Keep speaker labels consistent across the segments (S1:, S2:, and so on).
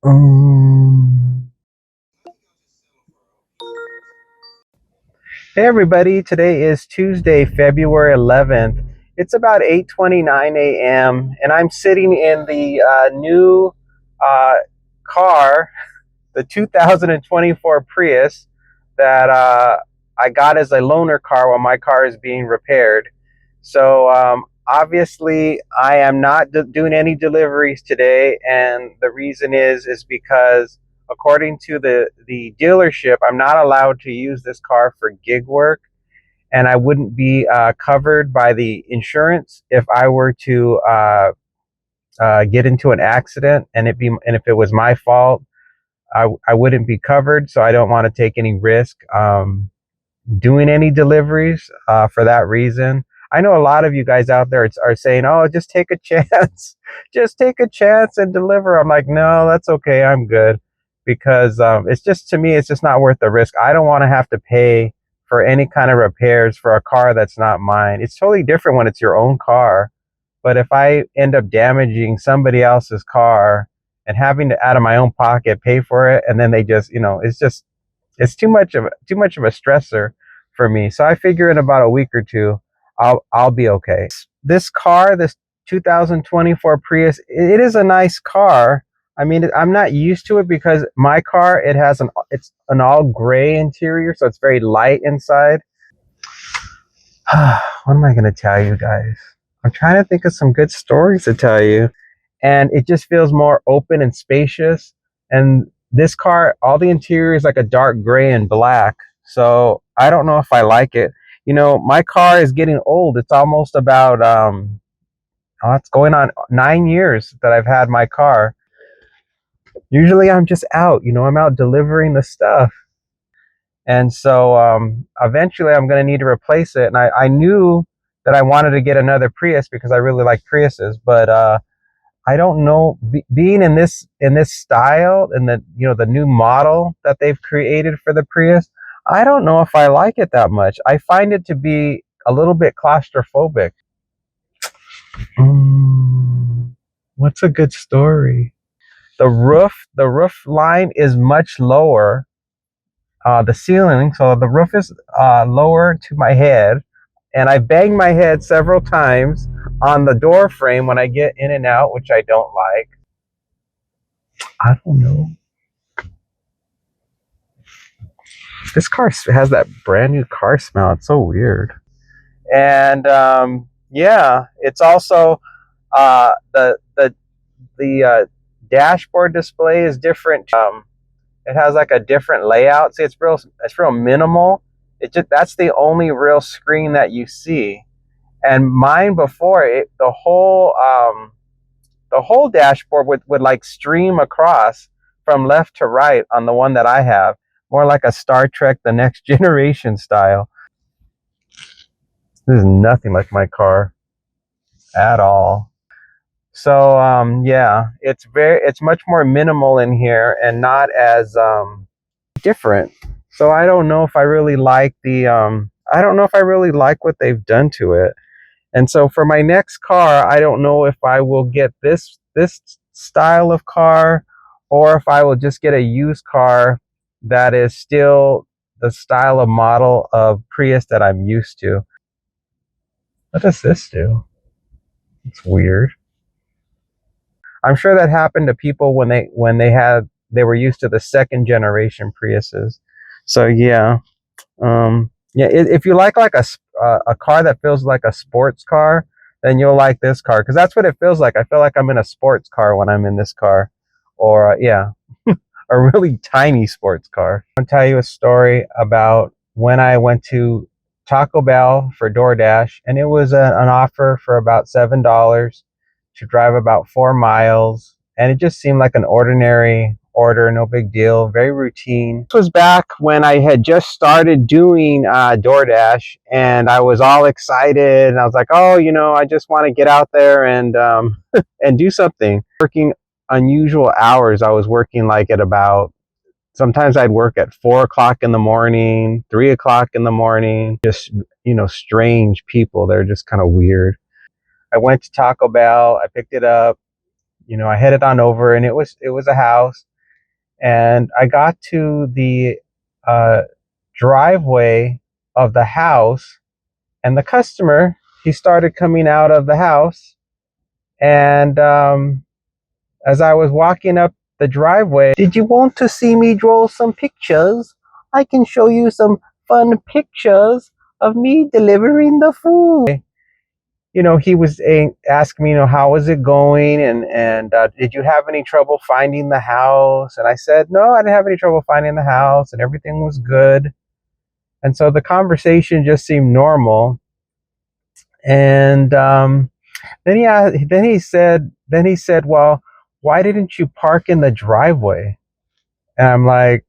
S1: Um, Hey everybody, today is Tuesday, February 11th. It's about 8:29 a.m. and I'm sitting in the new uh, car, the 2024 Prius that I got as a loaner car while my car is being repaired. So obviously I am not doing any deliveries today, and the reason is because according to the dealership, I'm not allowed to use this car for gig work, and I wouldn't be covered by the insurance if I were to get into an accident, and if it was my fault, I wouldn't be covered. So I don't want to take any risk doing any deliveries for that reason. I know a lot of you guys out there are saying, "Oh, just take a chance, just take a chance and deliver." I'm like, no, that's okay. I'm good because it's just, to me, it's just not worth the risk. I don't want to have to pay for any kind of repairs for a car that's not mine. It's totally different when it's your own car. But if I end up damaging somebody else's car and having to out of my own pocket pay for it, and then they just, it's too much of a stressor for me. So I figure in about a week or two, I'll be okay. This car, this 2024 Prius, it is a nice car. I mean, I'm not used to it because my car, it's an all gray interior, so it's very light inside. What am I going to tell you guys? I'm trying to think of some good stories to tell you, and it just feels more open and spacious. And this car, all the interior is like a dark gray and black. So I don't know if I like it. My car is getting old. It's almost about it's going on 9 years that I've had my car. Usually I'm just out, I'm out delivering the stuff. And so eventually I'm going to need to replace it. And I knew that I wanted to get another Prius because I really like Priuses, but I don't know, being in this style and the new model that they've created for the Prius, I don't know if I like it that much. I find it to be a little bit claustrophobic. Mm, what's a good story? The roof line is much lower. The ceiling, so the roof is lower to my head, and I banged my head several times on the door frame when I get in and out, which I don't like. I don't know. This car has that brand new car smell. It's so weird. And yeah, it's also the dashboard display is different. It has like a different layout. See, it's real minimal. That's the only real screen that you see. And mine before it, the whole dashboard would like stream across from left to right on the one that I have, more like a Star Trek The Next Generation style. This is nothing like my car at all. So yeah, it's much more minimal in here and not as different. So I don't know if I really like what they've done to it. And so for my next car, I don't know if I will get this style of car, or if I will just get a used car that is still the style of model of Prius that I'm used to. What does this do? It's weird. I'm sure that happened to people when they were used to the second generation Priuses. So yeah, yeah. If you like a car that feels like a sports car, then you'll like this car because that's what it feels like. I feel like I'm in a sports car when I'm in this car, or yeah, a really tiny sports car. I'll tell you a story about when I went to Taco Bell for DoorDash, and it was an offer for about $7 to drive about 4 miles, and it just seemed like an ordinary order, no big deal, very routine. This was back when I had just started doing DoorDash, and I was all excited, and I was like, oh, I just want to get out there and and do something. Working unusual hours. I was working like at about, sometimes I'd work at 4 o'clock in the morning, 3 o'clock in the morning. Just, strange people. They're just kind of weird. I went to Taco Bell. I picked it up. I headed on over, and it was a house, and I got to the uh, driveway of the house, and the customer, he started coming out of the house, and as I was walking up the driveway, did you want to see me draw some pictures? I can show you some fun pictures of me delivering the food. He was asking me, how was it going? And did you have any trouble finding the house? And I said, no, I didn't have any trouble finding the house, and everything was good. And so the conversation just seemed normal. And then he said, well, why didn't you park in the driveway? And I'm like,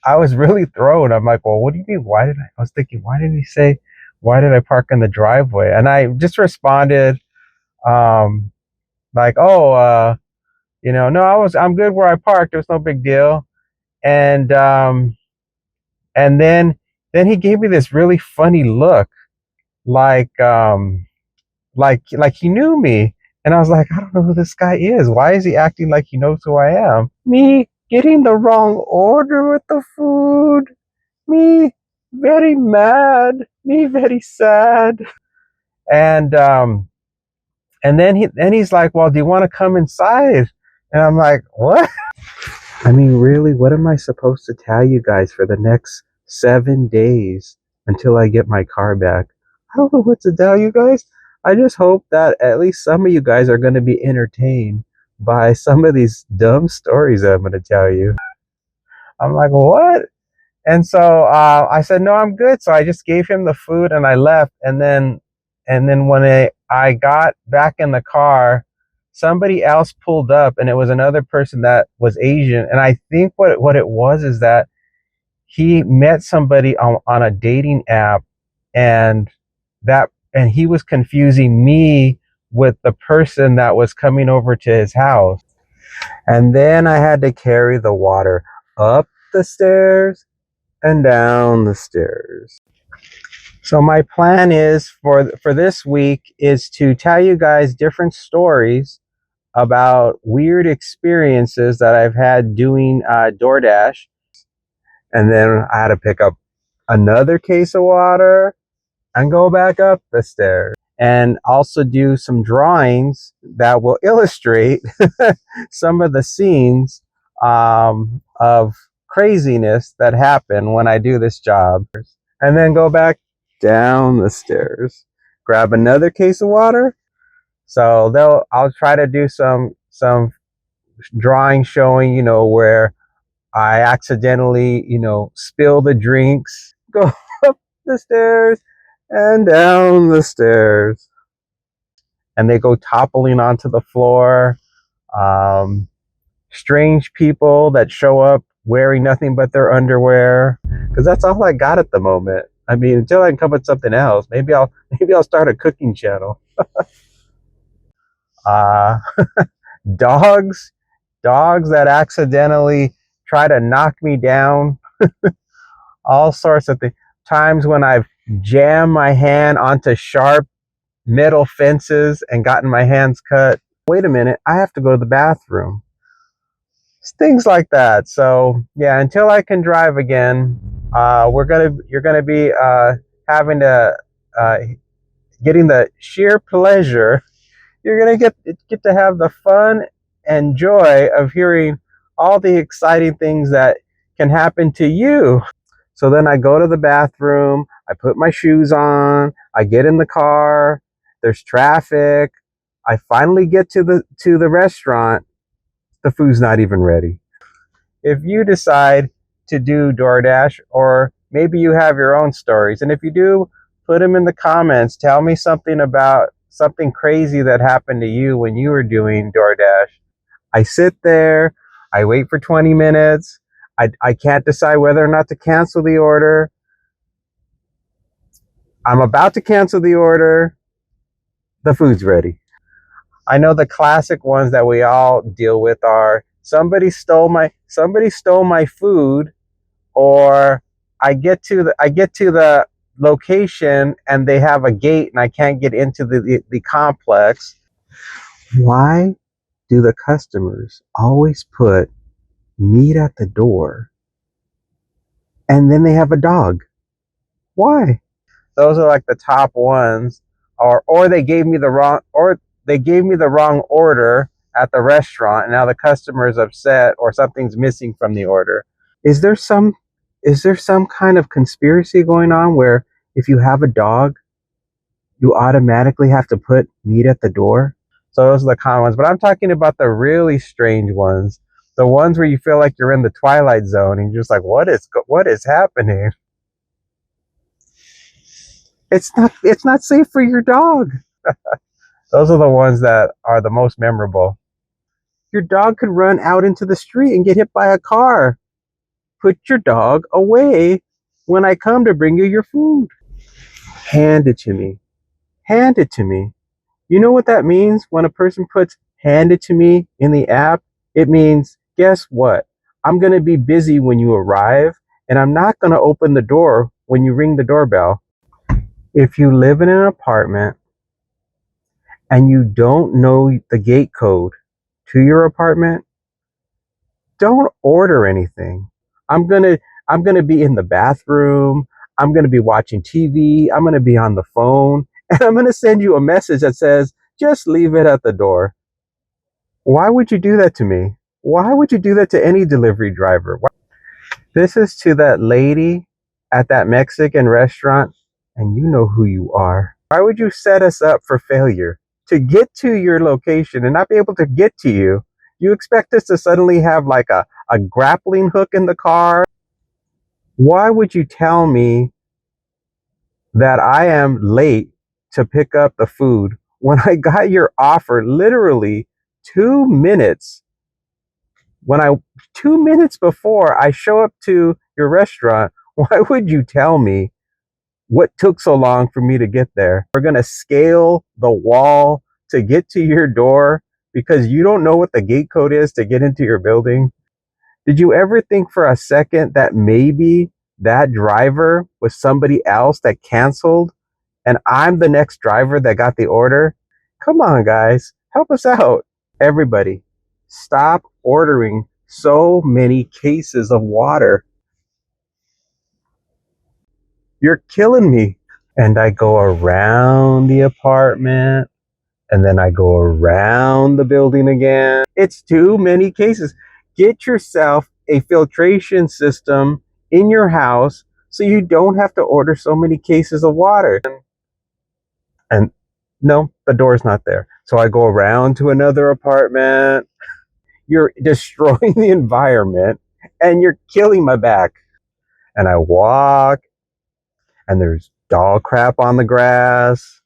S1: I was really thrown. I'm like, well, what do you mean? I was thinking, why did he say, why did I park in the driveway? And I just responded, um, like, oh, no, I'm good where I parked. It was no big deal. And, and then he gave me this really funny look, like, like he knew me. And I was like, I don't know who this guy is. Why is he acting like he knows who I am? Me getting the wrong order with the food. Me very mad. Me very sad. And he's like, well, do you want to come inside? And I'm like, what? I mean, really, what am I supposed to tell you guys for the next 7 days until I get my car back? I don't know what to tell you guys. I just hope that at least some of you guys are going to be entertained by some of these dumb stories that I'm going to tell you. I'm like, what? And so I said, no, I'm good. So I just gave him the food and I left. And then when I got back in the car, somebody else pulled up, and it was another person that was Asian. And I think what it was is that he met somebody on a dating app, and he was confusing me with the person that was coming over to his house. And then I had to carry the water up the stairs and down the stairs. So my plan is for this week is to tell you guys different stories about weird experiences that I've had doing DoorDash. And then I had to pick up another case of water and go back up the stairs. And also do some drawings that will illustrate some of the scenes of craziness that happen when I do this job. And then go back down the stairs, grab another case of water. So I'll try to do some drawing showing, where I accidentally, spill the drinks, go up the stairs and down the stairs, and they go toppling onto the floor. Strange people that show up wearing nothing but their underwear, because that's all I got at the moment. I mean, until I can come up with something else, maybe I'll start a cooking channel. Uh, dogs that accidentally try to knock me down. All sorts of times when I've jammed my hand onto sharp metal fences and gotten my hands cut. Wait a minute, I have to go to the bathroom. Things like that. So yeah, until I can drive again, you're gonna be having to getting the sheer pleasure. You're gonna get to have the fun and joy of hearing all the exciting things that can happen to you. So then I go to the bathroom, I put my shoes on, I get in the car, there's traffic, I finally get to the restaurant, the food's not even ready. If you decide to do DoorDash, or maybe you have your own stories, and if you do, put them in the comments. Tell me something about something crazy that happened to you when you were doing DoorDash. I sit there, I wait for 20 minutes, I can't decide whether or not to cancel the order. I'm about to cancel the order, the food's ready. I know the classic ones that we all deal with are somebody stole my food, or I get to the location and they have a gate and I can't get into the complex. Why do the customers always put meat at the door and then they have a dog? Why? Those are like the top ones. Or they gave me the wrong order at the restaurant and now the customer is upset or something's missing from the order. Is there some kind of conspiracy going on where if you have a dog, you automatically have to put meat at the door? So those are the common ones, but I'm talking about the really strange ones, the ones where you feel like you're in the Twilight Zone and you're just like, what is happening? It's not safe for your dog. Those are the ones that are the most memorable. Your dog could run out into the street and get hit by a car. Put your dog away when I come to bring you your food. Hand it to me. Hand it to me. You know what that means when a person puts hand it to me in the app? It means, guess what? I'm going to be busy when you arrive, and I'm not going to open the door when you ring the doorbell. If you live in an apartment and you don't know the gate code to your apartment, don't order anything. I'm going to be in the bathroom. I'm going to be watching TV. I'm going to be on the phone, and I'm going to send you a message that says, just leave it at the door. Why would you do that to me? Why would you do that to any delivery driver? This is to that lady at that Mexican restaurant, and you know who you are. Why would you set us up for failure? To get to your location and not be able to get to you, you expect us to suddenly have like a grappling hook in the car? Why would you tell me that I am late to pick up the food when I got your offer literally 2 minutes 2 minutes before I show up to your restaurant? Why would you tell me what took so long for me to get there? We're going to scale the wall to get to your door because you don't know what the gate code is to get into your building? Did you ever think for a second that maybe that driver was somebody else that canceled and I'm the next driver that got the order? Come on, guys, help us out. Everybody, stop ordering so many cases of water. You're killing me. And I go around the apartment and then I go around the building again. It's too many cases. Get yourself a filtration system in your house so you don't have to order so many cases of water. And no, the door's not there. So I go around to another apartment. You're destroying the environment and you're killing my back. And I walk and there's dog crap on the grass.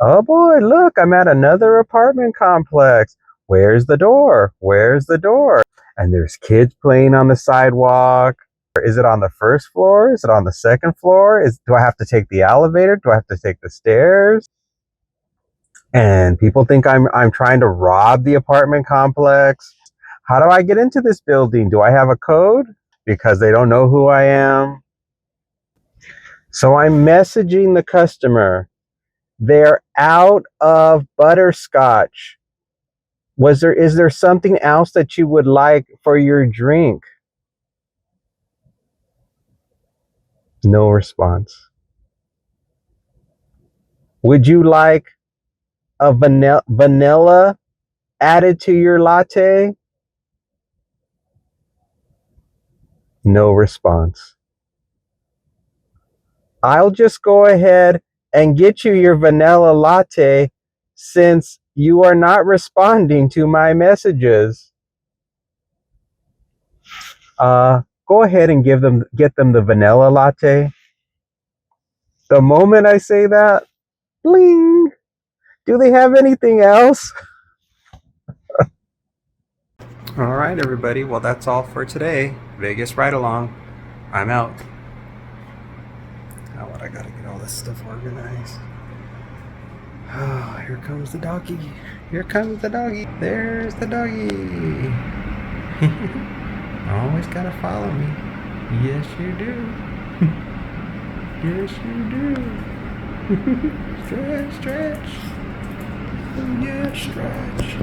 S1: Oh boy, look, I'm at another apartment complex. Where's the door? Where's the door? And there's kids playing on the sidewalk. Is it on the first floor? Is it on the second floor? Do I have to take the elevator? Do I have to take the stairs? And people think I'm trying to rob the apartment complex. How do I get into this building? Do I have a code? Because they don't know who I am. So I'm messaging the customer. They're out of butterscotch. Is there something else that you would like for your drink? No response. Would you like a vanilla added to your latte? No response. I'll just go ahead and get you your vanilla latte since you are not responding to my messages. Go ahead and get them the vanilla latte. The moment I say that, bling, do they have anything else? All right, everybody. Well, that's all for today. Vegas ride along. I'm out. Now what? I gotta get all this stuff organized. Oh, here comes the doggy. Here comes the doggy. There's the doggy. Always gotta follow me. Yes, you do. Yes, you do. Stretch, stretch. Oh, yeah, stretch.